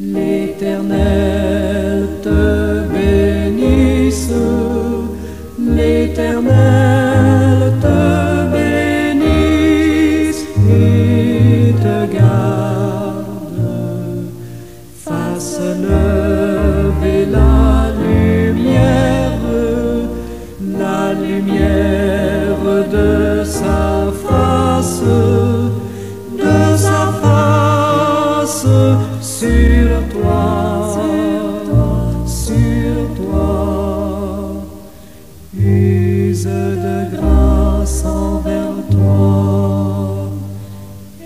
L'Éternel te bénisse, l'Éternel te bénisse et te garde, fasse lever la lumière de sa face sur toi, use de grâce envers toi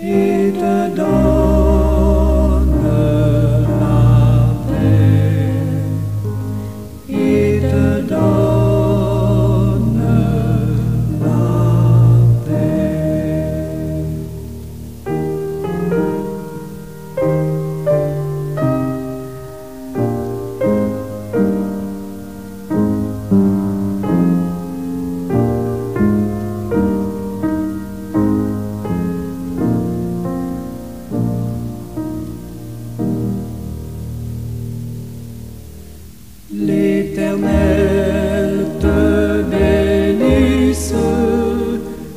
et te donne la paix, et te donne la paix. L'Éternel te bénisse,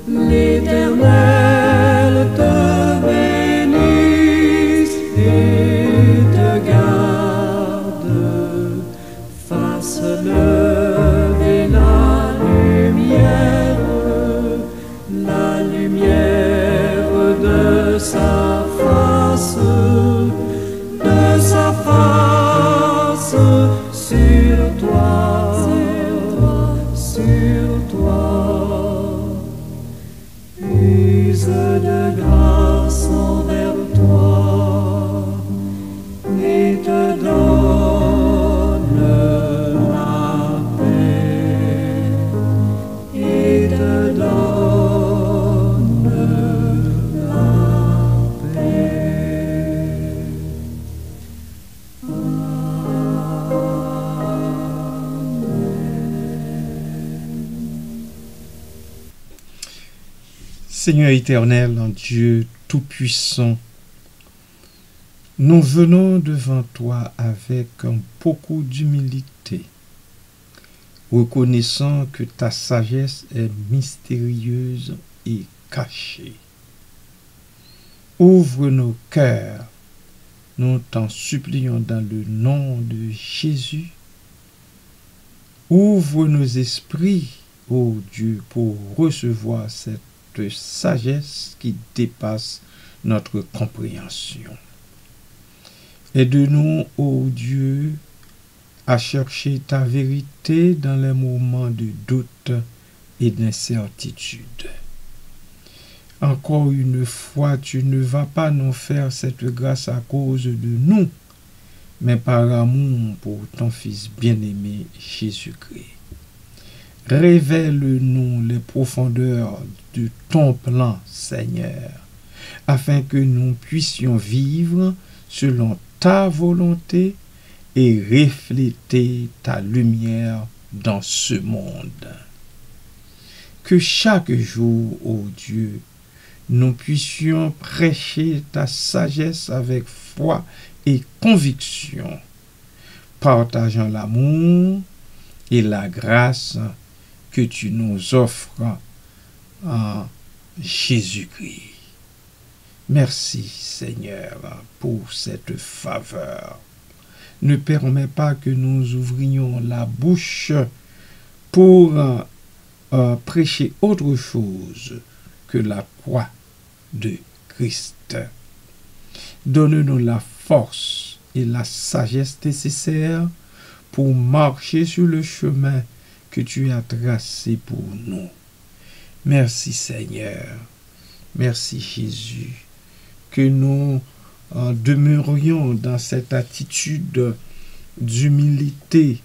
l'Éternel te bénisse et te garde, fasse lever la lumière de sa face sur toi, use de grâce envers toi et te donne la paix, et te donne la paix. Seigneur éternel, Dieu tout-puissant, nous venons devant toi avec beaucoup d'humilité, reconnaissant que ta sagesse est mystérieuse et cachée. Ouvre nos cœurs, nous t'en supplions dans le nom de Jésus. Ouvre nos esprits, ô Dieu, pour recevoir cette sagesse qui dépasse notre compréhension. Aide-nous, ô Dieu, à chercher ta vérité dans les moments de doute et d'incertitude. Encore une fois, tu ne vas pas nous faire cette grâce à cause de nous, mais par amour pour ton Fils bien-aimé Jésus-Christ. Révèle-nous les profondeurs de ton plan, Seigneur, afin que nous puissions vivre selon ta volonté et refléter ta lumière dans ce monde. Que chaque jour, ô Dieu, nous puissions prêcher ta sagesse avec foi et conviction, partageant l'amour et la grâce que tu nous offres en Jésus-Christ. Merci Seigneur pour cette faveur. Ne permets pas que nous ouvrions la bouche pour prêcher autre chose que la croix de Christ. Donne-nous la force et la sagesse nécessaires pour marcher sur le chemin que tu as tracé pour nous. Merci Seigneur. Merci Jésus. Que nous demeurions dans cette attitude d'humilité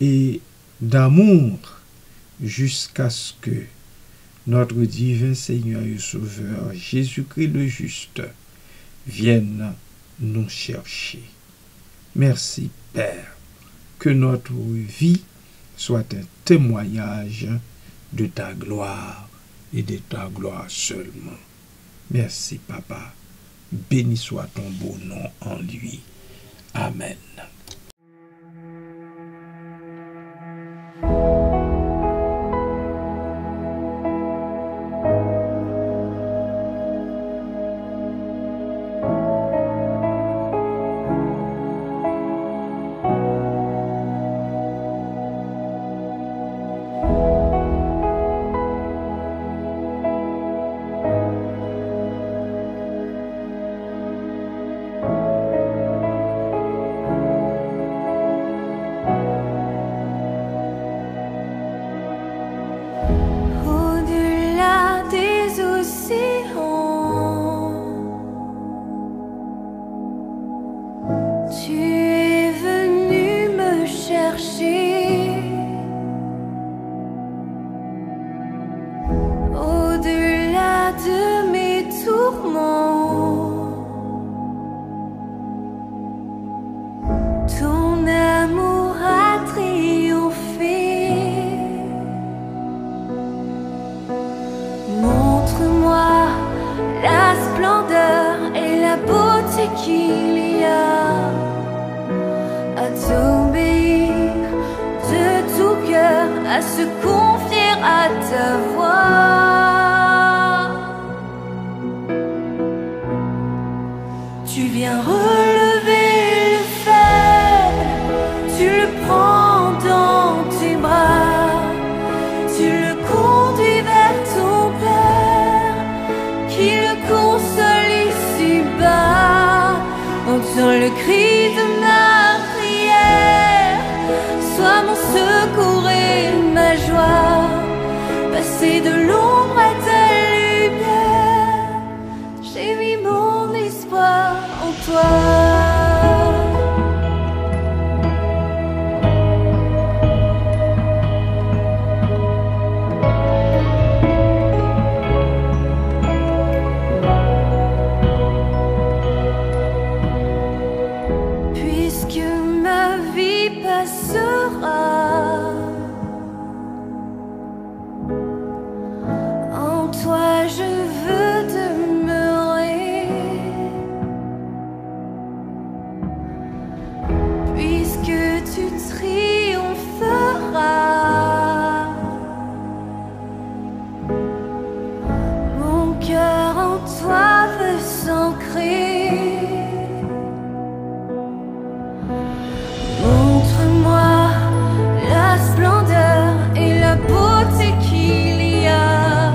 et d'amour jusqu'à ce que notre divin Seigneur et Sauveur Jésus-Christ le juste vienne nous chercher. Merci Père. Que notre vie soit un témoignage de ta gloire et de ta gloire seulement. Merci, Papa. Béni soit ton beau nom en lui. Amen. Au-delà des océans, tu es venu me chercher. Au-delà de mes tourments, ton amour a triomphé. Montre-moi la splendeur et la beauté qu'il y a à t'obéir de tout cœur, à se confier à ta voix. Tu viens relever le faible, tu le prends dans tes bras, tu le conduis vers ton Père, qui le console ici-bas. Entends le cri de ma prière, sois mon secours et ma joie. Passer de l'ombre à ta lumière, j'ai mis mon espoir en toi. Puisque ma vie passera, en toi je veux demeurer. Puisque tu triompheras, mon cœur en toi veut s'ancrer. Montre-moi la splendeur et la beauté qu'il y a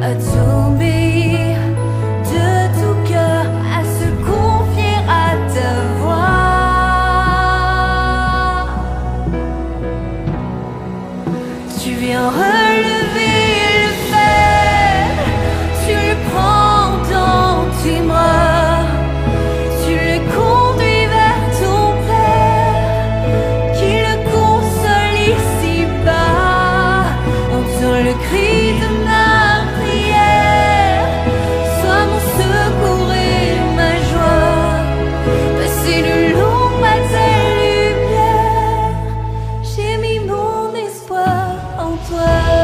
à t'obéir de tout cœur, à se confier à ta voix. Tu viens relever le faible, tu le prends dans tes bras, tu le conduis vers ton Père, qui le console ici-bas. Entends le cri de ma prière, sois mon secours et ma joie. Passer de l'ombre à ta lumière, j'ai mis mon espoir en toi.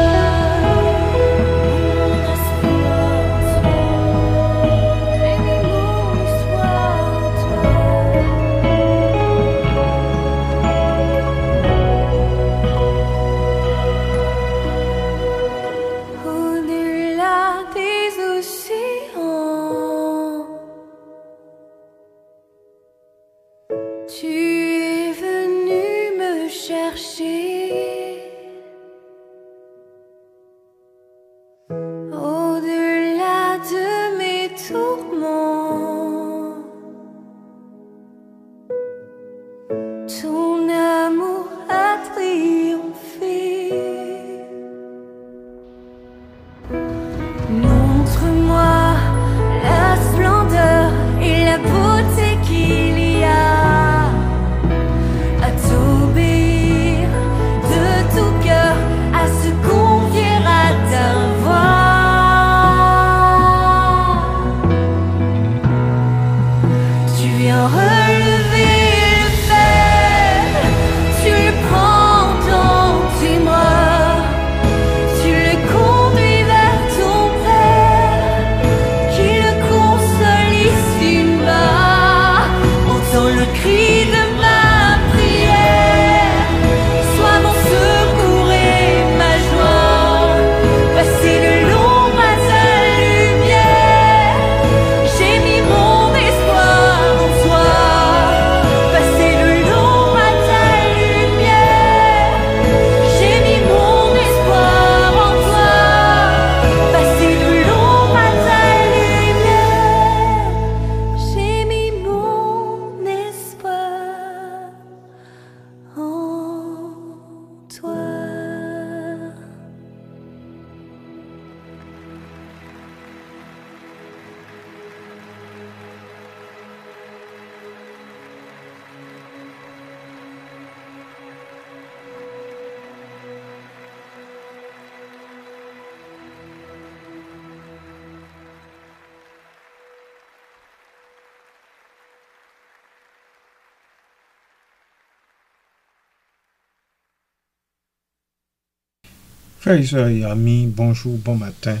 Frères et sœurs et amis, bonjour, bon matin.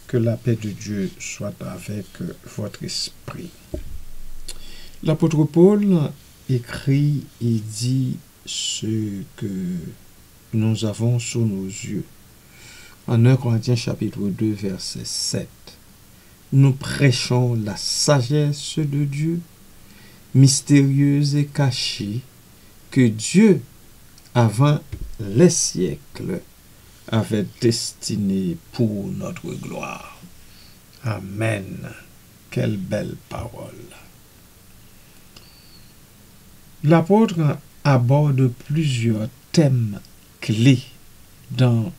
Que la paix de Dieu soit avec votre esprit. L'apôtre Paul écrit et dit ce que nous avons sous nos yeux. En 1 Corinthiens chapitre 2 verset 7. Nous prêchons la sagesse de Dieu, mystérieuse et cachée, que Dieu, avant les siècles, avait destinée pour notre gloire. Amen. Quelle belle parole. L'apôtre aborde plusieurs thèmes clés dans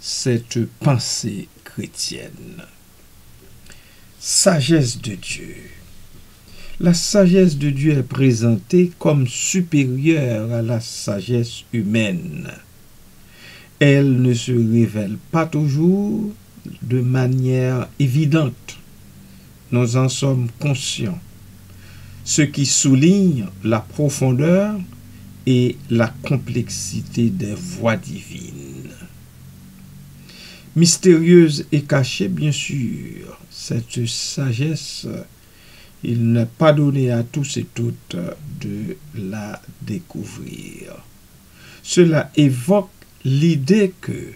cette pensée chrétienne. Sagesse de Dieu. La sagesse de Dieu est présentée comme supérieure à la sagesse humaine. Elle ne se révèle pas toujours de manière évidente. Nous en sommes conscients, ce qui souligne la profondeur et la complexité des voies divines. Mystérieuse et cachée, bien sûr, cette sagesse, il n'est pas donné à tous et toutes de la découvrir. Cela évoque l'idée que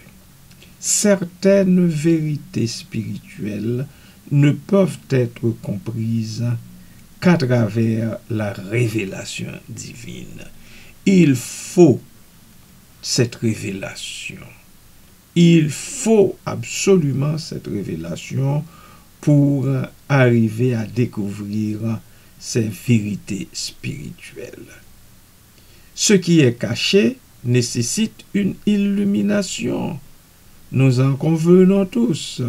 certaines vérités spirituelles ne peuvent être comprises qu'à travers la révélation divine. Il faut cette révélation. Il faut absolument cette révélation pour arriver à découvrir ces vérités spirituelles. Ce qui est caché nécessite une illumination. Nous en convenons tous.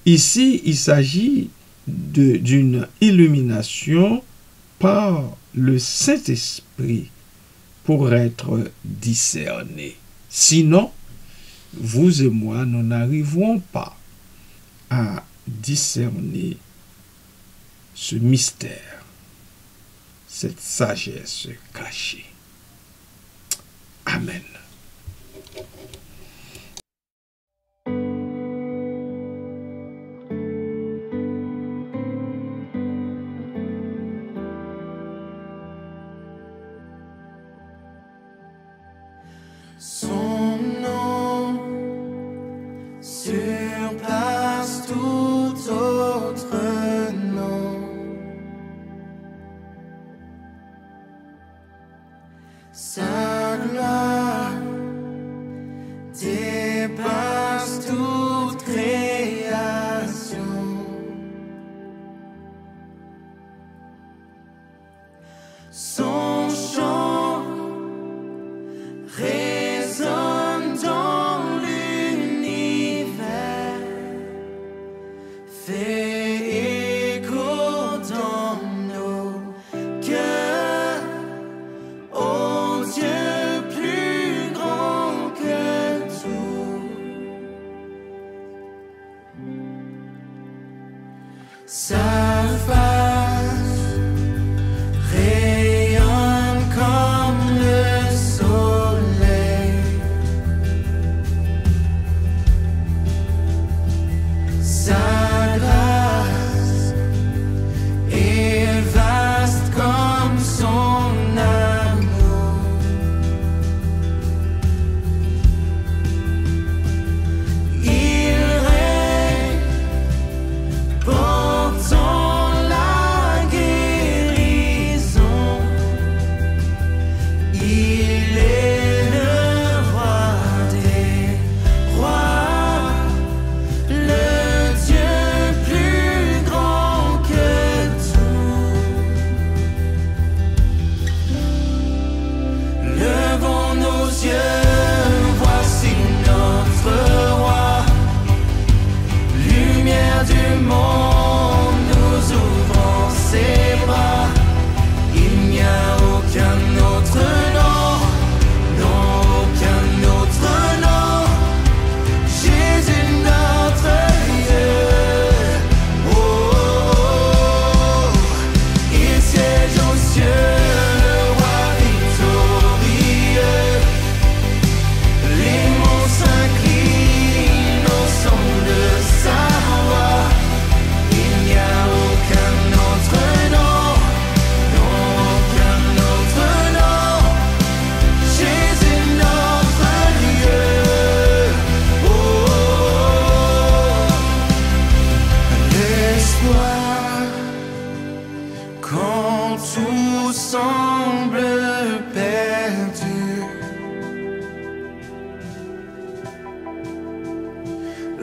Ici, il s'agit d'une illumination par le Saint-Esprit pour être discerné. Sinon, vous et moi, nous n'arriverons pas à discerner ce mystère, cette sagesse cachée. Amen. Son nom surpasse tout autre nom. Sa gloire dépasse toute création. Son chant résonne dans l'univers, fait écho dans nos cœurs. Oh Dieu,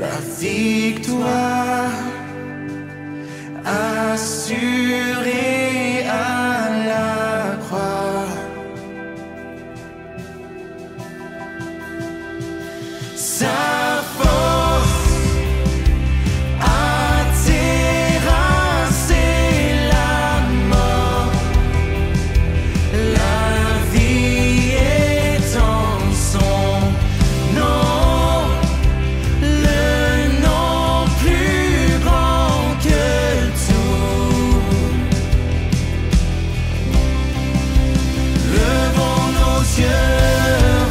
la victoire assurée à la croix. Sa force a terrassé la mort. La vie est en son nom, le nom plus grand que tout. Levons nos yeux,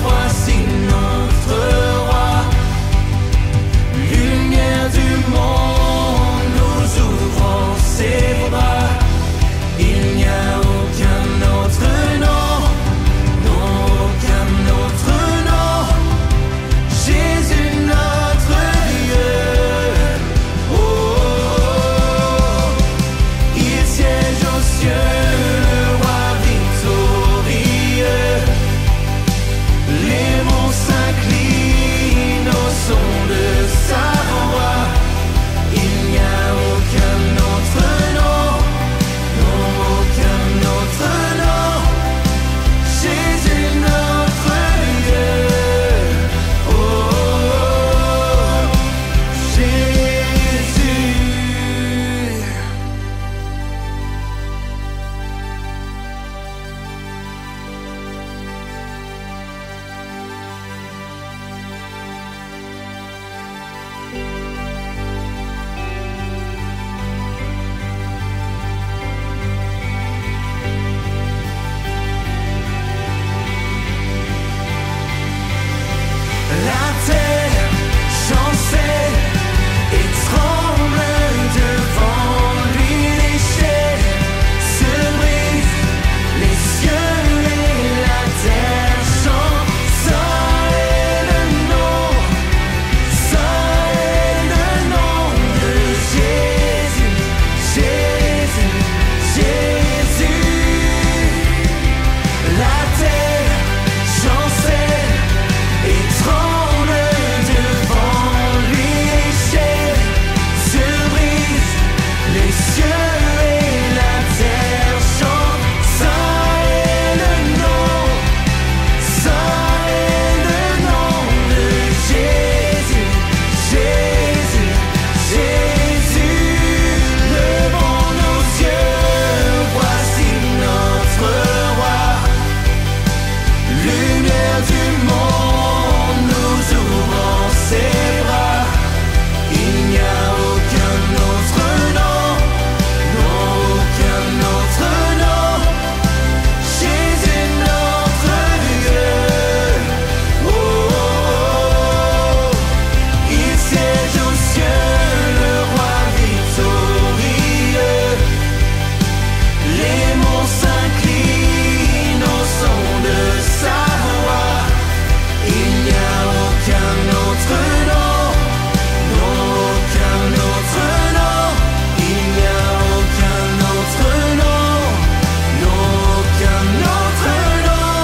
voici notre roi. Lumière du monde, nous ouvrons ses bras. Il n'y a aucun autre nom, non, aucun autre nom. Jésus notre Dieu. Oh, oh, oh. Il siège aux cieux, le roi victorieux. Les monts s'inclinent au son de sa voix. Il n'y a aucun autre nom, non, aucun autre nom. Jésus notre Dieu. Oh, oh, oh. Jésus. La terre chancelle et tremble devant lui, les chaînes se brisent, les cieux et la terre chantent. Ça est le nom, ça est le nom de Jésus, Jésus, Jésus. La terre chancelle et tremble devant lui, les chaînes se brisent, les cieux et la terre chantent. Ça est le nom, ça est le nom de Jésus, Jésus, Jésus. Levons nos yeux, voici notre roi. Lumière du monde, nous ouvrons ses bras. Il n'y a aucun autre nom, non, aucun autre nom. Jésus notre Dieu. Oh, oh, oh. Il siège aux cieux, le roi victorieux. Les monts s'inclinent au son de sa voix. Il n'y a aucun autre nom, non, aucun autre nom. Il n'y a aucun autre nom, non, aucun autre nom.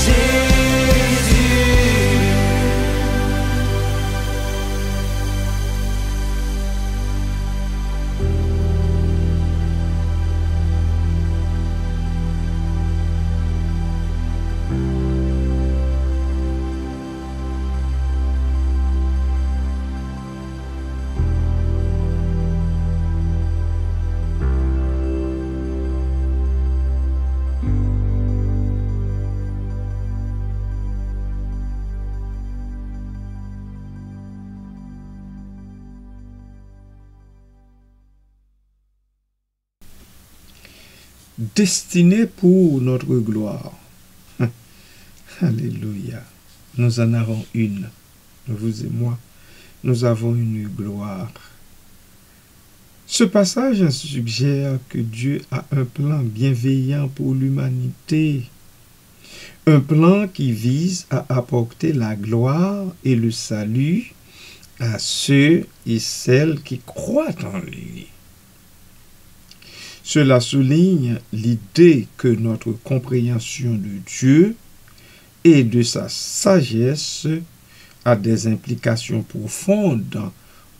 Jésus. Destiné pour notre gloire. Alléluia. Nous en avons une. Vous et moi, nous avons une gloire. Ce passage suggère que Dieu a un plan bienveillant pour l'humanité. Un plan qui vise à apporter la gloire et le salut à ceux et celles qui croient en lui. Cela souligne l'idée que notre compréhension de Dieu et de sa sagesse a des implications profondes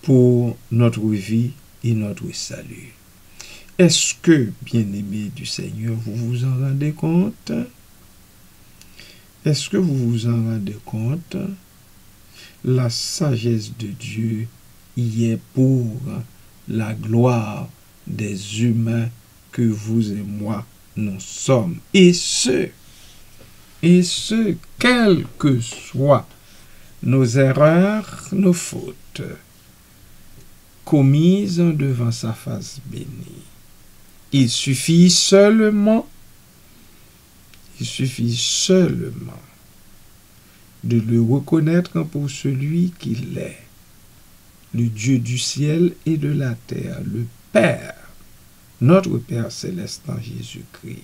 pour notre vie et notre salut. Est-ce que, bien-aimés du Seigneur, vous vous en rendez compte? Est-ce que vous vous en rendez compte? La sagesse de Dieu y est pour la gloire des humains que vous et moi nous sommes. Et ce, quelles que soient nos erreurs, nos fautes, commises devant sa face bénie. Il suffit seulement de le reconnaître pour celui qu'il est, le Dieu du ciel et de la terre, le Père, notre Père céleste en Jésus-Christ.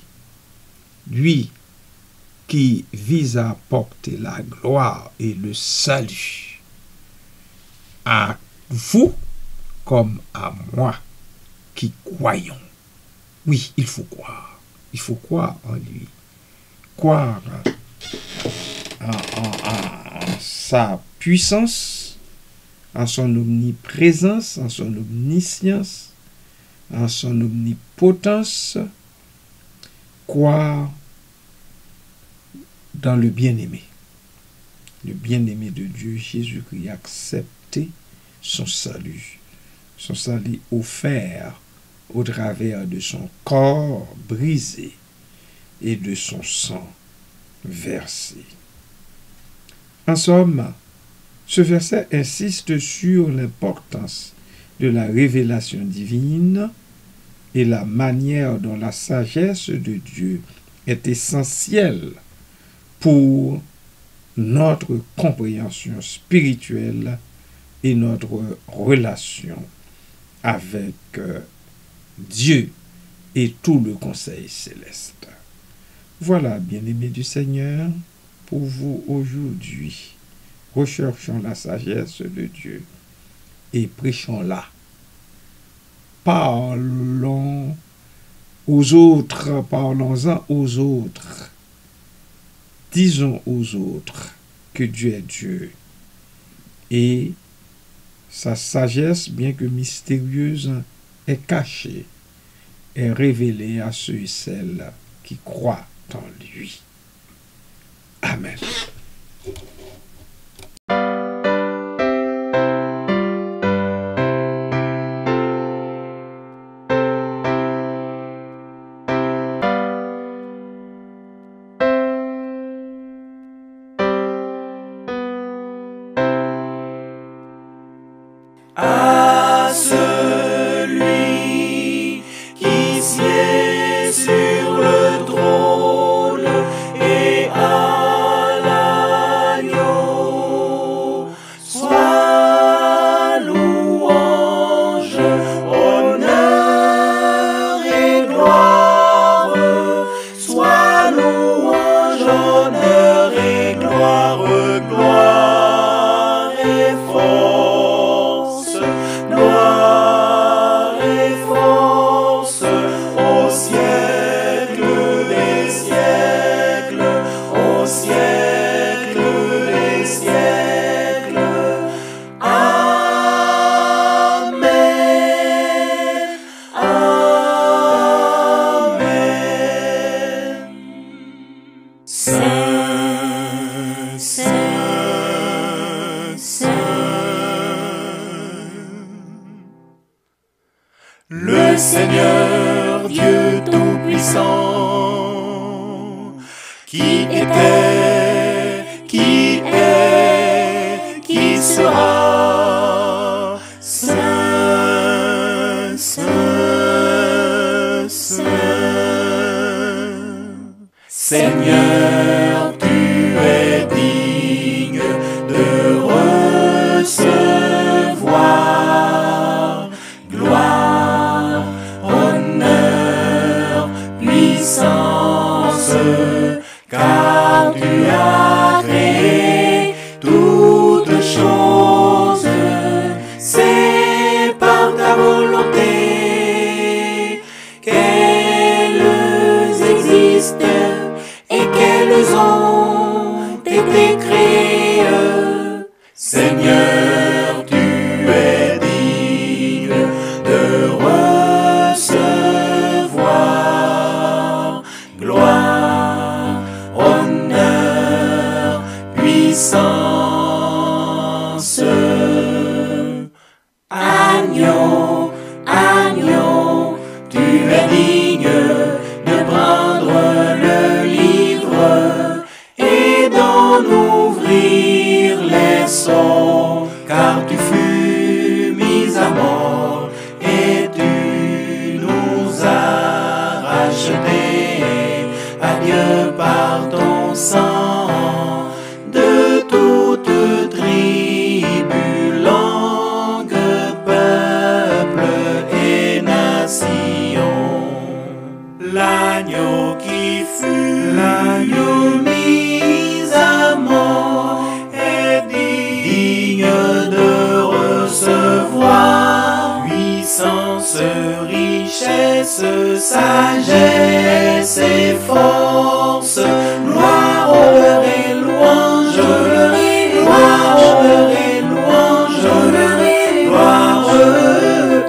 Lui qui vise à apporter la gloire et le salut à vous comme à moi qui croyons. Oui, il faut croire. Il faut croire en lui. Croire en sa puissance, en son omniprésence, en son omniscience, en son omnipotence. Croire dans le bien-aimé de Dieu, Jésus-Christ, accepter son salut offert au travers de son corps brisé et de son sang versé. En somme, ce verset insiste sur l'importance de la révélation divine et la manière dont la sagesse de Dieu est essentielle pour notre compréhension spirituelle et notre relation avec Dieu et tout le conseil céleste. Voilà, bien-aimés du Seigneur, pour vous aujourd'hui. Recherchons la sagesse de Dieu et prêchons-la. Parlons-en aux autres. Disons aux autres que Dieu est Dieu. Et sa sagesse, bien que mystérieuse, est cachée, est révélée à ceux et celles qui croient en lui. Amen. À celui qui sied sur le trône et à l'agneau, soit louange, honneur et gloire, soit louange, honneur et gloire, gloire et force. Gloire et force au siècle des siècles, au siècle des siècles. Amen. Amen. Saint, Saint, Saint. Le Seigneur Dieu Tout-Puissant, qui était, qui est, qui sera, Saint, Saint, Saint. Seigneur, tu es digne de recevoir gloire, honneur, puissance, car tu as créé toutes choses. C'est par ta volonté qu'elles existent et qu'elles ont été créées. Seigneur, tu es digne de recevoir gloire, honneur, puissance. Agneau, agneau, tu es digne de prendre le livre et d'en ouvrir les sceaux, car tu fus mis à mort et tu nous as rachetés à Dieu par ton sang de toute tribu, langue, peuple et nation. L'agneau qui fut l'agneau mis à mort est digne de recevoir puissance, richesse, sagesse et force, gloire, honneur et louange, gloire, honneur et louange, gloire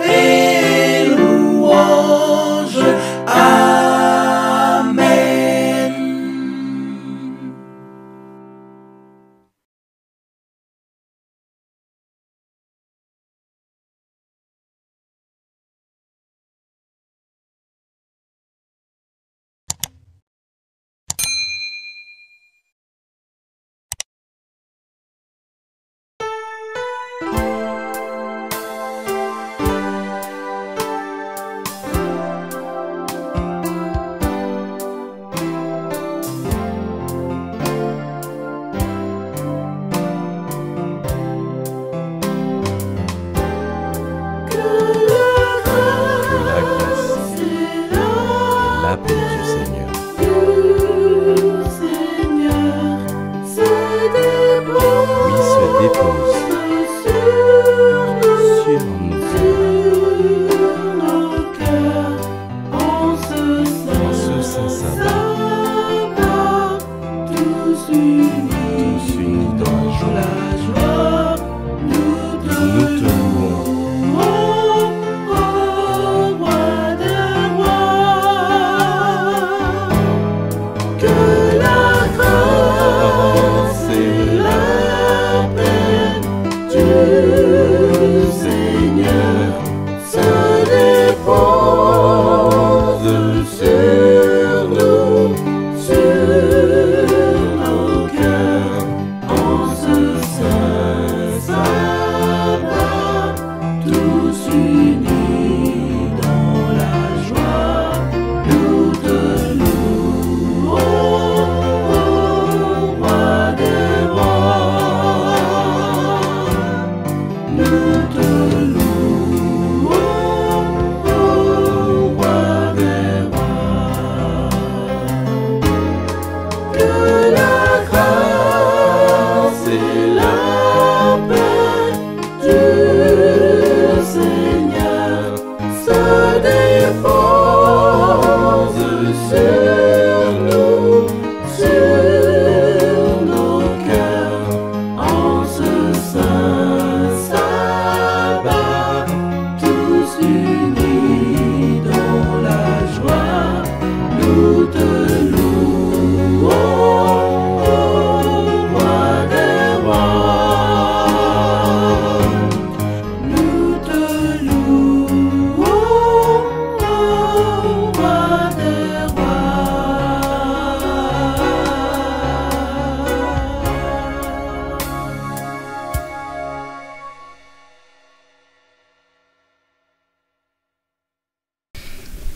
et louange. Amen.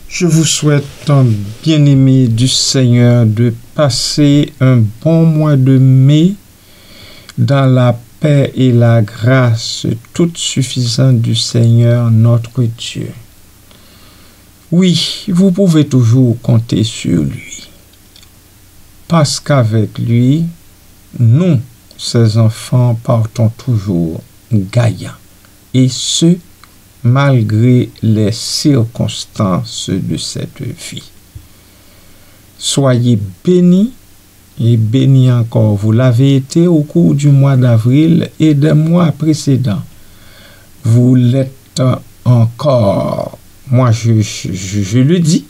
Je vous souhaite, bien-aimés du Seigneur, de passer un bon mois de mai dans la paix et la grâce toute suffisante du Seigneur notre Dieu. Oui, vous pouvez toujours compter sur lui, parce qu'avec lui, nous, ses enfants, partons toujours gagnants, et ce, malgré les circonstances de cette vie. Soyez bénis et béni encore. Vous l'avez été au cours du mois d'avril et des mois précédents. Vous l'êtes encore. Moi, je le dis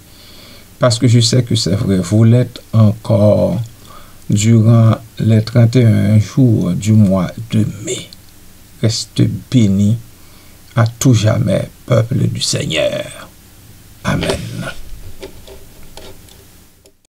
parce que je sais que c'est vrai. Vous l'êtes encore durant les 31 jours du mois de mai. Reste béni à tout jamais, peuple du Seigneur.